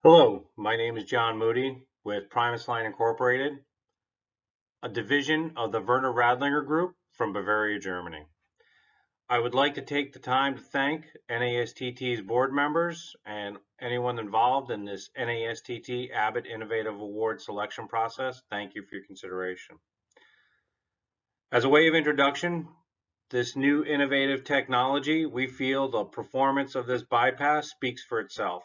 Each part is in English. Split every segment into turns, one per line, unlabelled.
Hello, my name is John Moody with Primus Line Incorporated, a division of the Werner Radlinger Group from Bavaria, Germany. I would like to take the time to thank NASTT's board members and anyone involved in this NASTT Abbott Innovative Award selection process. Thank you for your consideration. As a way of introduction, this new innovative technology, we feel the performance of this bypass speaks for itself.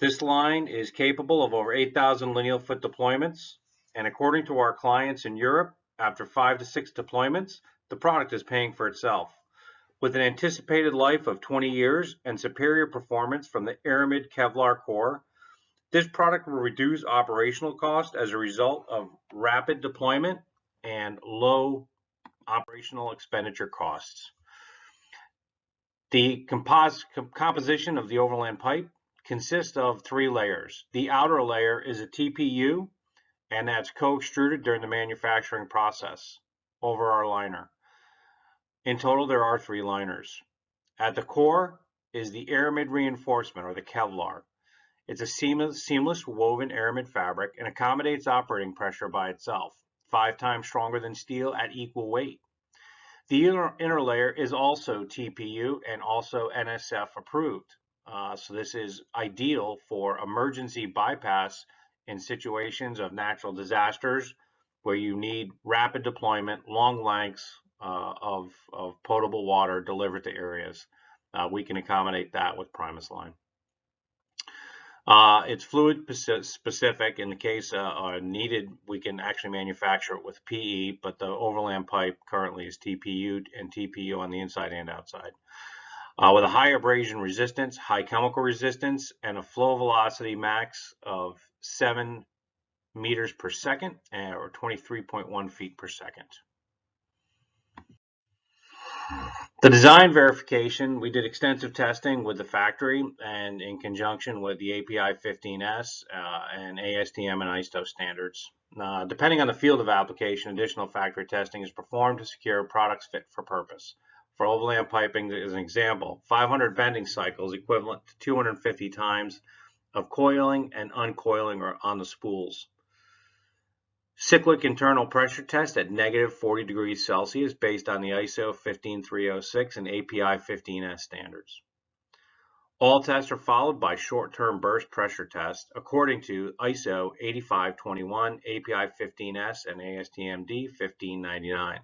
This line is capable of over 8,000 lineal foot deployments, and according to our clients in Europe, after 5 to 6 deployments, the product is paying for itself. With an anticipated life of 20 years and superior performance from the Aramid Kevlar core, this product will reduce operational cost as a result of rapid deployment and low operational expenditure costs. The composition of the overland pipe consists of 3 layers. The outer layer is a TPU, and that's co-extruded during the manufacturing process over our liner. In total, there are 3 liners. At the core is the aramid reinforcement, or the Kevlar. It's a seamless woven aramid fabric and accommodates operating pressure by itself, 5 times stronger than steel at equal weight. The inner layer is also TPU and also NSF approved. So this is ideal for emergency bypass in situations of natural disasters where you need rapid deployment, long lengths of potable water delivered to areas. We can accommodate that with Primus Line. It's fluid specific. In the case needed, we can actually manufacture it with PE, but the overland pipe currently is TPU and TPU on the inside and outside. With a high abrasion resistance, high chemical resistance, and a flow velocity max of 7 meters per second, or 23.1 feet per second. The design verification, we did extensive testing with the factory and in conjunction with the API 15S and ASTM and ISO standards. Depending on the field of application, additional factory testing is performed to secure products fit for purpose. For overland piping, as an example, 500 bending cycles equivalent to 250 times of coiling and uncoiling or on the spools. Cyclic internal pressure test at negative 40 degrees Celsius based on the ISO 15306 and API 15S standards. All tests are followed by short-term burst pressure tests according to ISO 8521, API 15S, and ASTM 1599.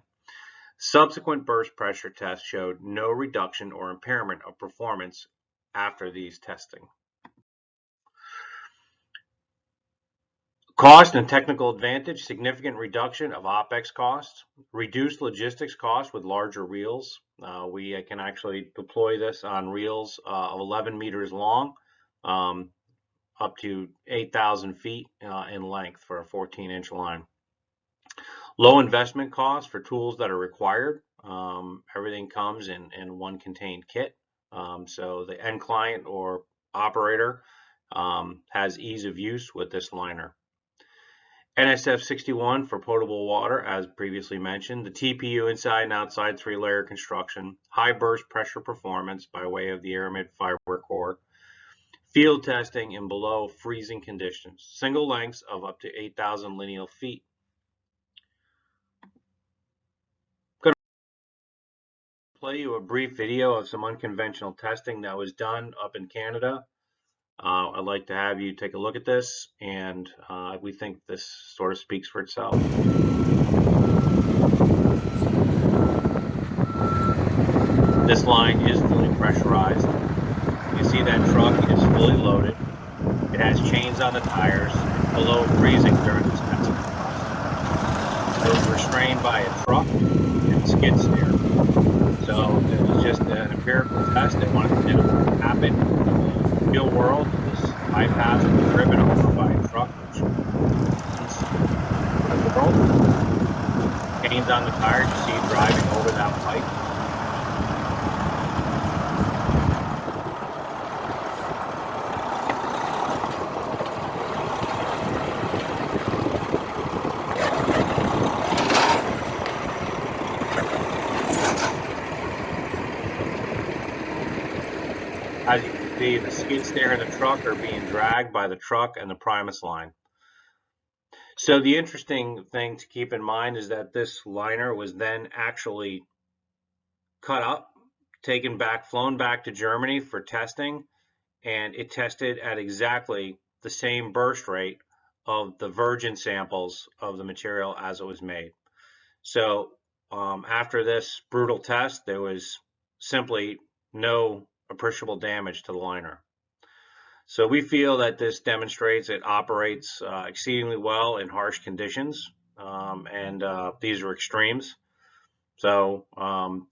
Subsequent burst pressure tests showed no reduction or impairment of performance after these testing. Cost and technical advantage, significant reduction of OPEX costs, reduced logistics costs with larger reels. We can actually deploy this on reels of 11 meters long, up to 8,000 feet in length for a 14-inch line. Low investment costs for tools that are required. Everything comes in one contained kit. So the end client or operator has ease of use with this liner. NSF 61 for potable water, as previously mentioned. The TPU inside and outside 3-layer construction. High burst pressure performance by way of the aramid fiber core. Field testing in below freezing conditions. Single lengths of up to 8,000 lineal feet. Play you a brief video of some unconventional testing that was done up in Canada. I'd like to have you take a look at this, and we think this sort of speaks for itself. This line is fully pressurized. You see that truck is fully loaded. It has chains on the tires, below freezing during this testing process. It was restrained by a truck and skid steer. So it was just an empirical test. They wanted to know what would happen in the real world. This bypass was driven over by a truck, which is the world. Chains on the tires, you see driving over that pipe. As you can see, see the skid steer in the truck are being dragged by the truck and the Primus line. So the interesting thing to keep in mind is that this liner was then actually cut up, taken back, flown back to Germany for testing, and it tested at exactly the same burst rate of the virgin samples of the material as it was made. So after this brutal test, there was simply no appreciable damage to the liner. So we feel that this demonstrates it operates exceedingly well in harsh conditions, and these are extremes. So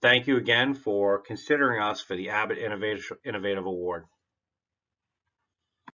thank you again for considering us for the Abbott Innovative Award.